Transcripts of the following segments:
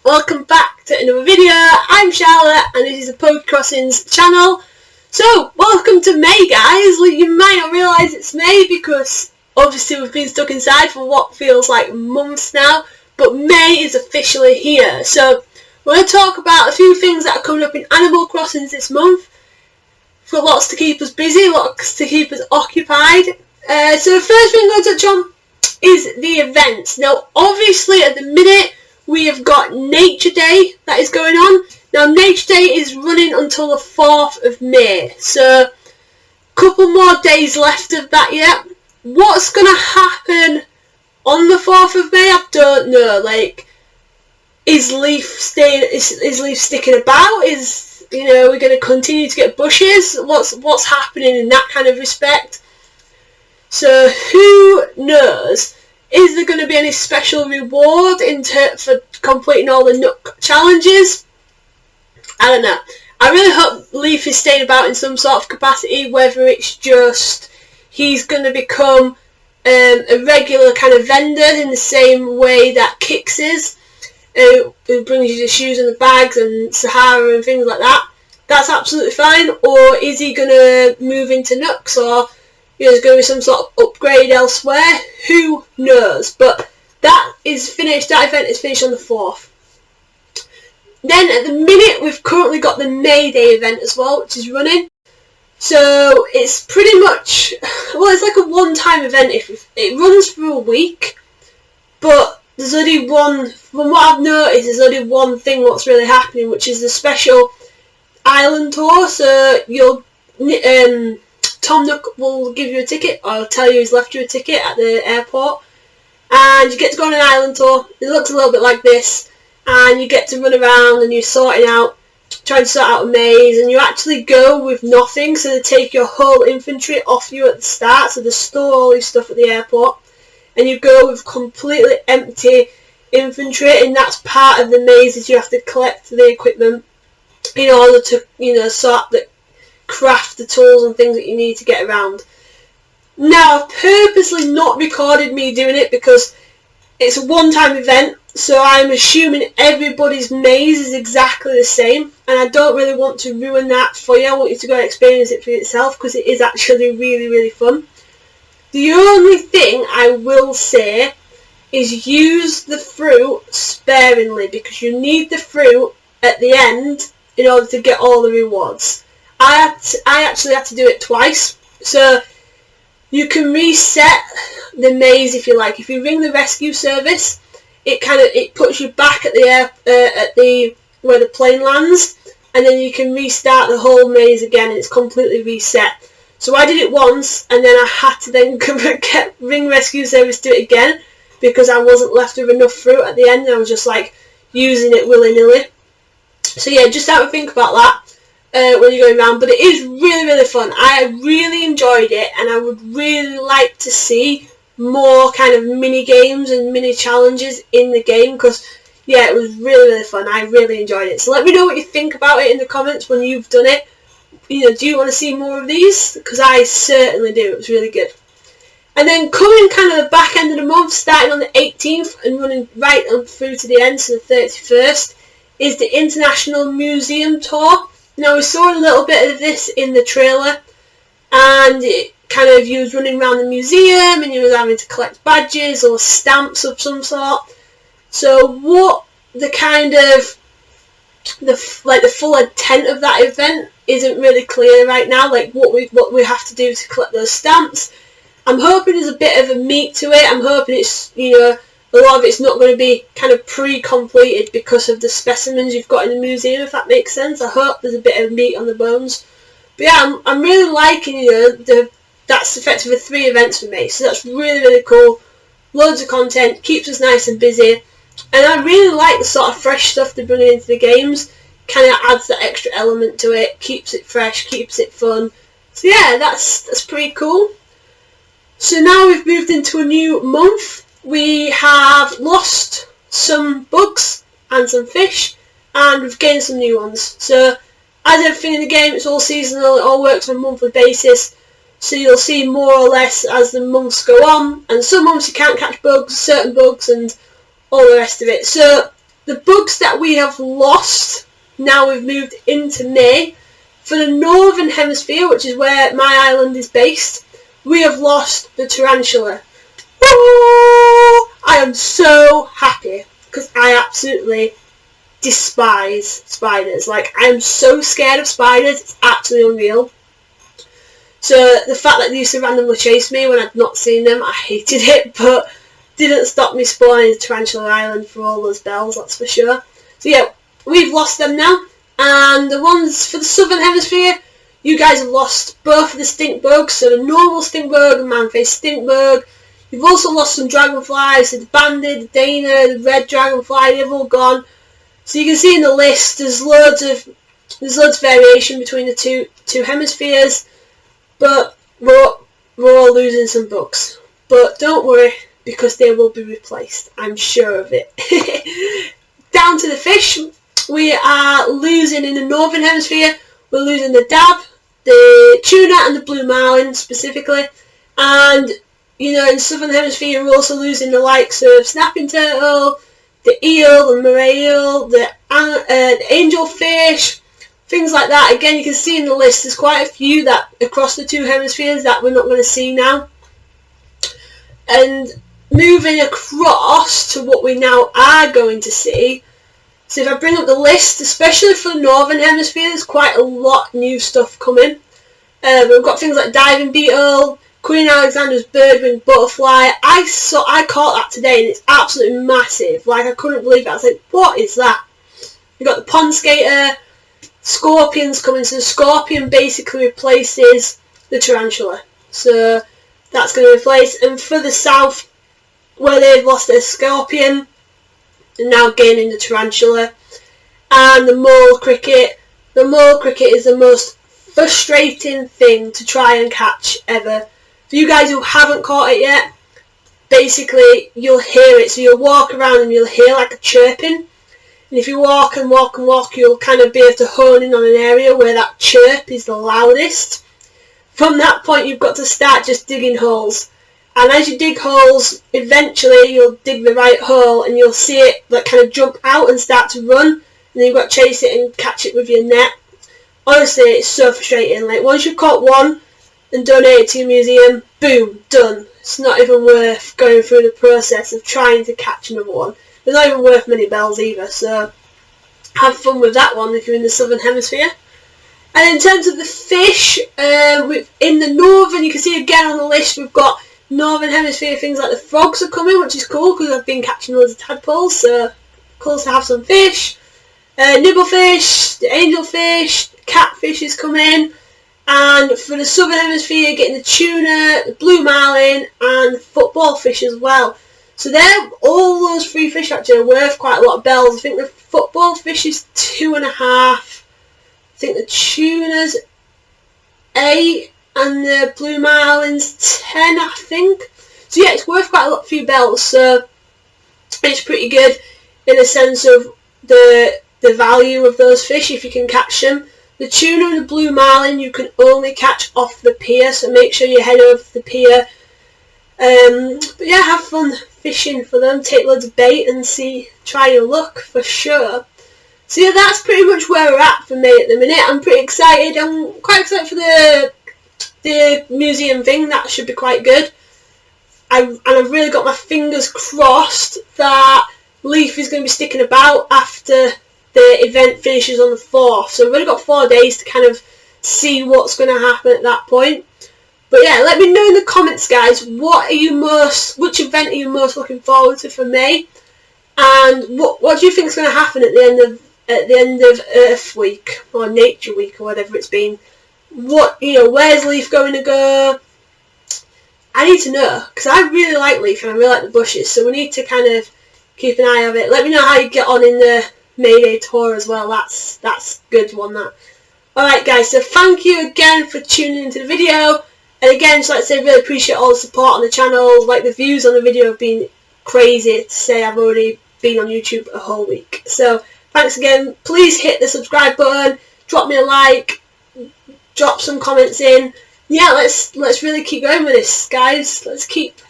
welcome back to another video. I'm Charlotte and this is the Pokecrossings channel. So, welcome to May, guys. You might not realise it's May because obviously we've been stuck inside for what feels like months now, but May is officially here. So, we're going to talk about a few things that are coming up in Animal Crossings this month. We've got lots to keep us busy, lots to keep us occupied. So the first thing I'm going to touch on is the events. Now, obviously at the minute, we have got Nature Day that is going on. Now, Nature Day is running until the 4th of May. So, a couple more days left of that yet. What's going to happen on the 4th of May? I don't know. Like, is Leaf sticking about? Is, we're going to continue to get bushes? What's happening in that kind of respect? So, who knows? Is there going to be any special reward for completing all the Nook challenges? I don't know. I really hope Leaf is staying about in some sort of capacity, whether it's just he's going to become a regular kind of vendor in the same way that Kix is, who brings you the shoes and the bags and Sahara and things like that. That's absolutely fine. Or is he going to move into Nooks, or there's going to be some sort of upgrade elsewhere? Who knows? But that is finished. That event is finished on the 4th. Then at the minute, we've currently got the May Day event as well, which is running. So it's pretty much, it's like a one-time event. It runs for a week, but there's only one, from what I've noticed, there's only one thing what's really happening, which is the special island tour. So Tom Nook will give you a ticket, or tell you he's left you a ticket at the airport, and you get to go on an island tour. It looks a little bit like this, and you get to run around and you're trying to sort out a maze, and you actually go with nothing, so they take your whole inventory off you at the start, so they store all your stuff at the airport, and you go with completely empty inventory, and that's part of the maze, is you have to collect the equipment in order to, craft the tools and things that you need to get around. Now, I've purposely not recorded me doing it because it's a one-time event, so I'm assuming everybody's maze is exactly the same, and I don't really want to ruin that for you. I want you to go and experience it for yourself because it is actually really, really fun. The only thing I will say is use the fruit sparingly, because you need the fruit at the end in order to get all the rewards. I actually had to do it twice, so you can reset the maze if you like. If you ring the rescue service, it puts you back at where the plane lands, and then you can restart the whole maze again, and it's completely reset. So I did it once, and then I had to then ring rescue service, do it again, because I wasn't left with enough fruit at the end, and I was just like using it willy-nilly. So yeah, just have a think about that when you're going around. But it is really, really fun. I really enjoyed it, and I would really like to see more kind of mini games and mini challenges in the game, because yeah, it was really, really fun. I really enjoyed it. So let me know what you think about it in the comments when you've done it. Do you want to see more of these? Because I certainly do. It was really good. And then coming kind of the back end of the month, starting on the 18th and running right on through to the end, so the 31st, is the International Museum Tour. Now, we saw a little bit of this in the trailer, and it kind of, you was running around the museum and you was having to collect badges or stamps of some sort. So what the kind of the full intent of that event isn't really clear right now, like what we have to do to collect those stamps. I'm hoping there's a bit of a meat to it. I'm hoping it's, a lot of it's not going to be kind of pre-completed because of the specimens you've got in the museum, if that makes sense. I hope there's a bit of meat on the bones. But yeah, I'm really liking, that's effectively 3 events for me. So that's really, really cool. Loads of content, keeps us nice and busy. And I really like the sort of fresh stuff they're bringing into the games. Kind of adds that extra element to it, keeps it fresh, keeps it fun. So yeah, that's pretty cool. So now we've moved into a new month. We have lost some bugs and some fish, and we've gained some new ones. So as everything in the game, it's all seasonal, it all works on a monthly basis. So you'll see more or less as the months go on, and some months you can't catch bugs, certain bugs, and all the rest of it. So the bugs that we have lost, now we've moved into May, for the Northern Hemisphere, which is where my island is based, we have lost the tarantula. Woo! I am so happy, because I absolutely despise spiders. Like, I am so scared of spiders, it's absolutely unreal. So the fact that they used to randomly chase me when I'd not seen them, I hated it, but didn't stop me spawning Tarantula Island for all those bells, that's for sure. So yeah, we've lost them now, and the ones for the Southern Hemisphere, you guys have lost both of the stink bugs, so the normal stink bug and man-faced stink bug. You've also lost some dragonflies, so the banded, the Dana, the red dragonfly, they've all gone. So you can see in the list, there's loads of variation between the two hemispheres, but we're all losing some bugs. But don't worry, because they will be replaced, I'm sure of it. Down to the fish, we are losing in the Northern Hemisphere, we're losing the dab, the tuna and the blue marlin specifically, and you know, in the Southern Hemisphere we're also losing the likes of snapping turtle, the eel, the moray eel, the angelfish, things like that. Again, you can see in the list there's quite a few that across the two hemispheres that we're not going to see now. And moving across to what we now are going to see, so if I bring up the list, especially for the Northern Hemisphere, there's quite a lot new stuff coming. We've got things like diving beetle, Queen Alexander's birdwing butterfly. I caught that today and it's absolutely massive. Like, I couldn't believe it. I was like, what is that? We've got the pond skater, scorpions coming. So the scorpion basically replaces the tarantula. So that's going to replace. And for the south, where they've lost their scorpion, they're now gaining the tarantula. And the mole cricket. The mole cricket is the most frustrating thing to try and catch ever. For you guys who haven't caught it yet, basically you'll hear it. So you'll walk around and you'll hear like a chirping. And if you walk and walk and walk, you'll kind of be able to hone in on an area where that chirp is the loudest. From that point, you've got to start just digging holes. And as you dig holes, eventually you'll dig the right hole and you'll see it like kind of jump out and start to run. And then you've got to chase it and catch it with your net. Honestly, it's so frustrating. Like, once you've caught one and donate it to your museum, boom, done. It's not even worth going through the process of trying to catch another one. They're not even worth many bells either, so have fun with that one if you're in the Southern Hemisphere. And in terms of the fish, in the Northern, you can see again on the list, we've got Northern Hemisphere things like the frogs are coming, which is cool because I've been catching loads of tadpoles, so cool to have some fish. Nibblefish, the angelfish, the catfish is coming. And for the Southern Hemisphere, getting the tuna, the blue marlin, and the football fish as well. So all those three fish actually are worth quite a lot of bells. I think the football fish is 2.5. I think the tuna's 8, and the blue marlin's 10, I think. So yeah, it's worth quite a few bells. So it's pretty good in the sense of the value of those fish if you can catch them. The tuna and the blue marlin you can only catch off the pier, so make sure you head over the pier. But yeah, have fun fishing for them, take loads of bait and try your luck for sure. So yeah, that's pretty much where we're at for me at the minute. I'm pretty excited. I'm quite excited for the museum thing. That should be quite good. I've really got my fingers crossed that Leif is going to be sticking about after the event finishes on the 4th. So we've only got 4 days to kind of see what's going to happen at that point. But yeah, let me know in the comments, guys, which event are you most looking forward to for May? And what do you think is going to happen at the end of Earth Week or Nature Week or whatever it's been? Where's Leif going to go? I need to know, because I really like Leif and I really like the bushes, so we need to kind of keep an eye on it. Let me know how you get on in the Mayday tour as well. That's good one, that. Alright guys, so thank you again for tuning into the video. And again, just like to say, really appreciate all the support on the channel. Like, the views on the video have been crazy to say I've already been on YouTube a whole week. So thanks again. Please hit the subscribe button, drop me a like, drop some comments in. Yeah, let's really keep going with this, guys. Let's keep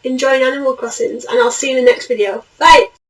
enjoying Animal Crossings, and I'll see you in the next video. Bye!